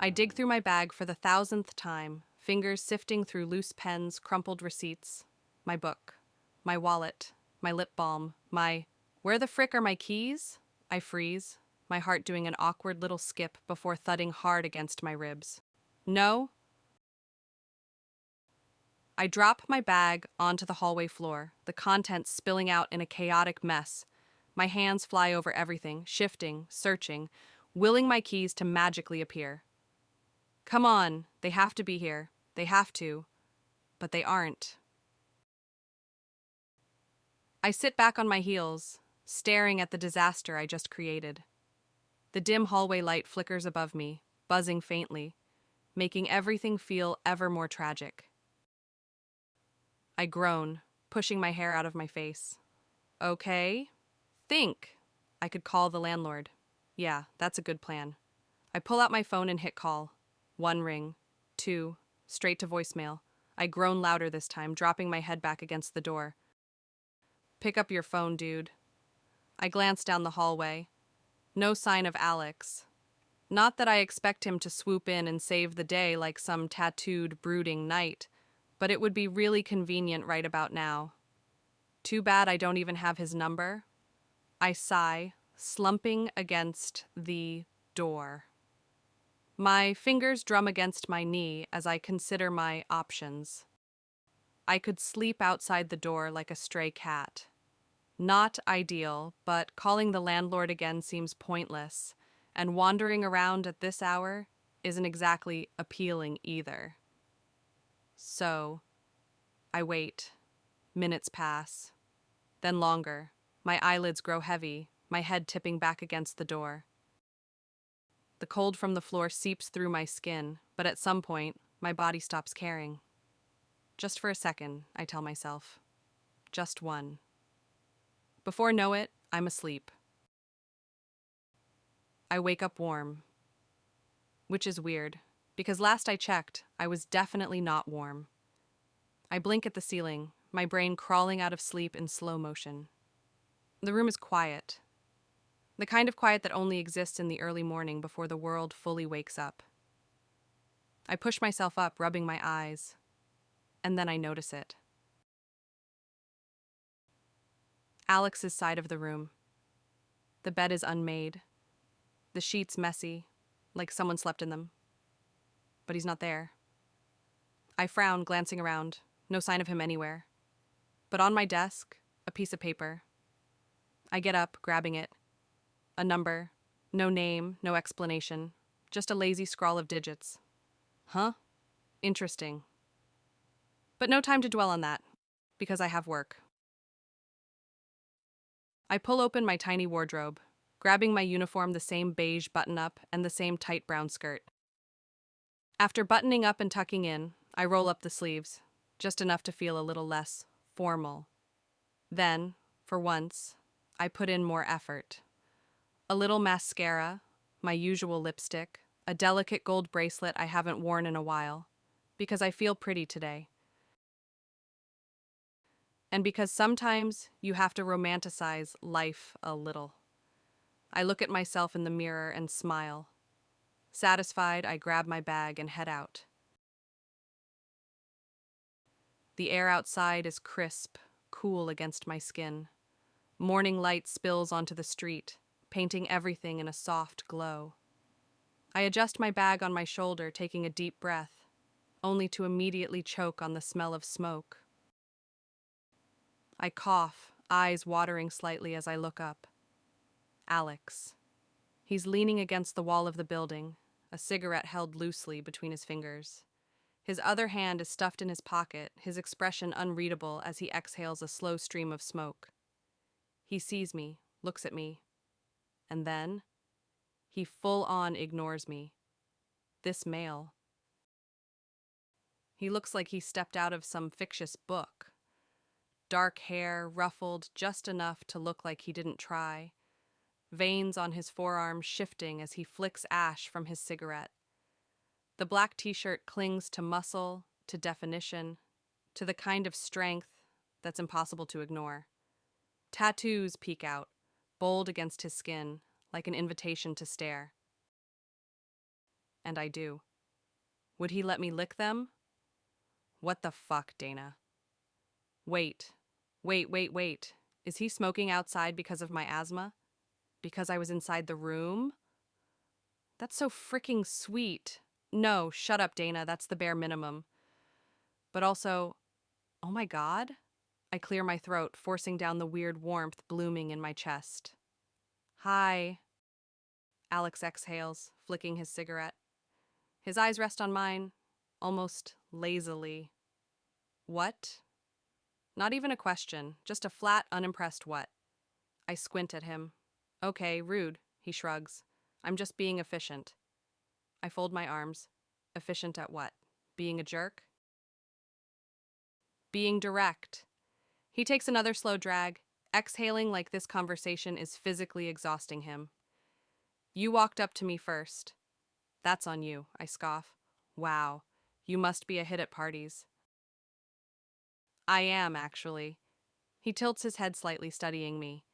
I dig through my bag for the 1,000th time, fingers sifting through loose pens, crumpled receipts, my book, my wallet, my lip balm, where the frick are my keys? I freeze, my heart doing an awkward little skip before thudding hard against my ribs. No? I drop my bag onto the hallway floor, the contents spilling out in a chaotic mess. My hands fly over everything, shifting, searching, willing my keys to magically appear. Come on, they have to be here. They have to. But they aren't. I sit back on my heels, staring at the disaster I just created. The dim hallway light flickers above me, buzzing faintly, making everything feel ever more tragic. I groan, pushing my hair out of my face. Okay. Think. I could call the landlord. Yeah, that's a good plan. I pull out my phone and hit call. 1 ring. 2. Straight to voicemail. I groan louder this time, dropping my head back against the door. Pick up your phone, dude. I glance down the hallway. No sign of Alex. Not that I expect him to swoop in and save the day like some tattooed, brooding knight, but it would be really convenient right about now. Too bad I don't even have his number. I sigh, slumping against the door. My fingers drum against my knee as I consider my options. I could sleep outside the door like a stray cat. Not ideal, but calling the landlord again seems pointless, and wandering around at this hour isn't exactly appealing either. So, I wait. Minutes pass. Then longer. My eyelids grow heavy, my head tipping back against the door. The cold from the floor seeps through my skin, but at some point, my body stops caring. Just for a second, I tell myself. Just one. Before I know it, I'm asleep. I wake up warm. Which is weird, because last I checked, I was definitely not warm. I blink at the ceiling, my brain crawling out of sleep in slow motion. The room is quiet. The kind of quiet that only exists in the early morning before the world fully wakes up. I push myself up, rubbing my eyes, and then I notice it. Alex's side of the room. The bed is unmade. The sheets messy, like someone slept in them. But he's not there. I frown, glancing around. No sign of him anywhere. But on my desk, a piece of paper. I get up, grabbing it. A number. No name, no explanation. Just a lazy scrawl of digits. Huh? Interesting. But no time to dwell on that, because I have work. I pull open my tiny wardrobe, grabbing my uniform, the same beige button-up and the same tight brown skirt. After buttoning up and tucking in, I roll up the sleeves, just enough to feel a little less formal. Then, for once, I put in more effort. A little mascara, my usual lipstick, a delicate gold bracelet I haven't worn in a while, because I feel pretty today. And because sometimes you have to romanticize life a little. I look at myself in the mirror and smile. Satisfied, I grab my bag and head out. The air outside is crisp, cool against my skin. Morning light spills onto the street, painting everything in a soft glow. I adjust my bag on my shoulder, taking a deep breath, only to immediately choke on the smell of smoke. I cough, eyes watering slightly as I look up. Alex. He's leaning against the wall of the building, a cigarette held loosely between his fingers. His other hand is stuffed in his pocket, his expression unreadable as he exhales a slow stream of smoke. He sees me, looks at me, and then he full-on ignores me. This male. He looks like he stepped out of some fictitious book. Dark hair, ruffled just enough to look like he didn't try. Veins on his forearms shifting as he flicks ash from his cigarette. The black t-shirt clings to muscle, to definition, to the kind of strength that's impossible to ignore. Tattoos peek out, bold against his skin, like an invitation to stare. and I do. Would he let me lick them? What the fuck, Dana? Wait. Is he smoking outside because of my asthma? Because I was inside the room? That's so freaking sweet. No, shut up, Dana, that's the bare minimum. But also, oh my God? I clear my throat, forcing down the weird warmth blooming in my chest. Hi. Alex exhales, flicking his cigarette. His eyes rest on mine, almost lazily. What? Not even a question, just a flat, unimpressed what. I squint at him. Okay, rude, he shrugs. I'm just being efficient. I fold my arms. Efficient at what? Being a jerk? Being direct. He takes another slow drag, exhaling like this conversation is physically exhausting him. You walked up to me first. That's on you, I scoff. Wow, you must be a hit at parties. I am, actually. He tilts his head slightly, studying me.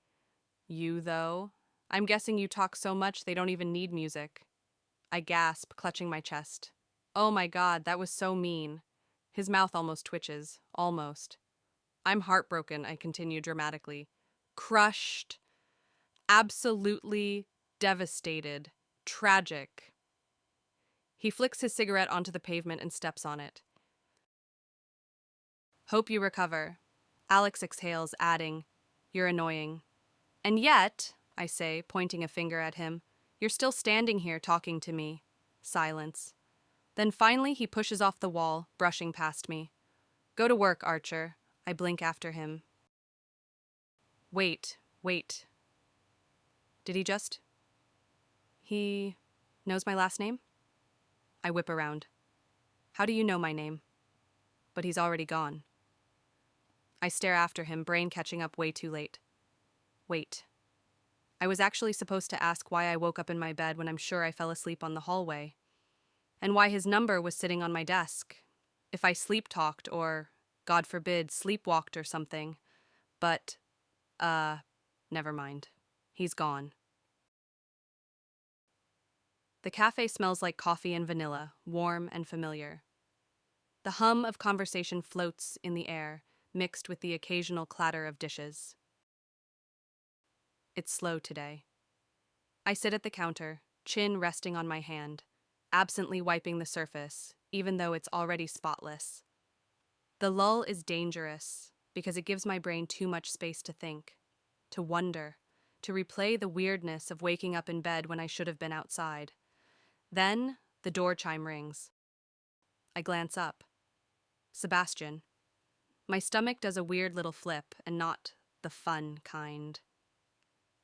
You, though? I'm guessing you talk so much they don't even need music. I gasp, clutching my chest. Oh my God, that was so mean. His mouth almost twitches. Almost. I'm heartbroken, I continue dramatically. Crushed. Absolutely devastated. Tragic. He flicks his cigarette onto the pavement and steps on it. Hope you recover. Alex exhales, adding, You're annoying. And yet, I say, pointing a finger at him, you're still standing here talking to me. Silence. Then finally he pushes off the wall, brushing past me. Go to work, Archer. I blink after him. Wait. Did he just? He knows my last name? I whip around. How do you know my name? But he's already gone. I stare after him, brain catching up way too late. Wait. I was actually supposed to ask why I woke up in my bed when I'm sure I fell asleep on the hallway. And why his number was sitting on my desk. If I sleep-talked or, God forbid, sleepwalked or something. But, never mind. He's gone. The cafe smells like coffee and vanilla, warm and familiar. The hum of conversation floats in the air, mixed with the occasional clatter of dishes. It's slow today. I sit at the counter, chin resting on my hand, absently wiping the surface, even though it's already spotless. The lull is dangerous because it gives my brain too much space to think, to wonder, to replay the weirdness of waking up in bed when I should have been outside. Then, the door chime rings. I glance up. Sebastian. My stomach does a weird little flip, and not the fun kind.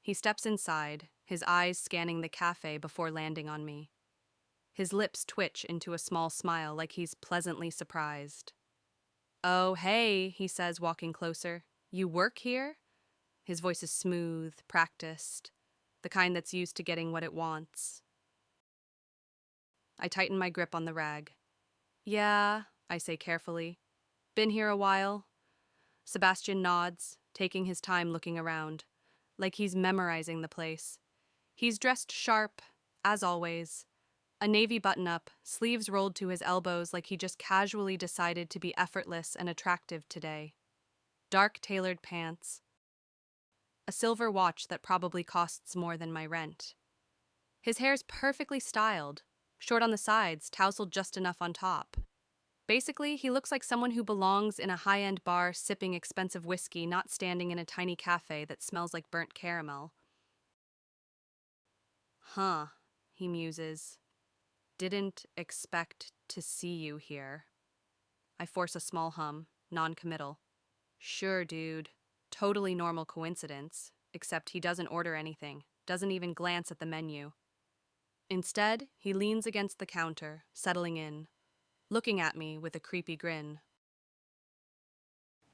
He steps inside, his eyes scanning the cafe before landing on me. His lips twitch into a small smile like he's pleasantly surprised. Oh, hey, he says, walking closer. You work here? His voice is smooth, practiced, the kind that's used to getting what it wants. I tighten my grip on the rag. Yeah, I say carefully. Been here a while? Sebastian nods, taking his time looking around, like he's memorizing the place. He's dressed sharp, as always. A navy button-up, sleeves rolled to his elbows like he just casually decided to be effortless and attractive today. Dark tailored pants. A silver watch that probably costs more than my rent. His hair's perfectly styled, short on the sides, tousled just enough on top. Basically, he looks like someone who belongs in a high-end bar sipping expensive whiskey, not standing in a tiny cafe that smells like burnt caramel. Huh, he muses. Didn't expect to see you here. I force a small hum, non-committal. Sure, dude. Totally normal coincidence, except he doesn't order anything, doesn't even glance at the menu. Instead, he leans against the counter, settling in, looking at me with a creepy grin.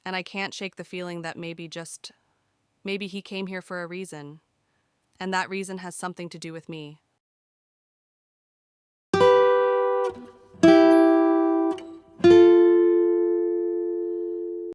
And I can't shake the feeling that maybe he came here for a reason. And that reason has something to do with me.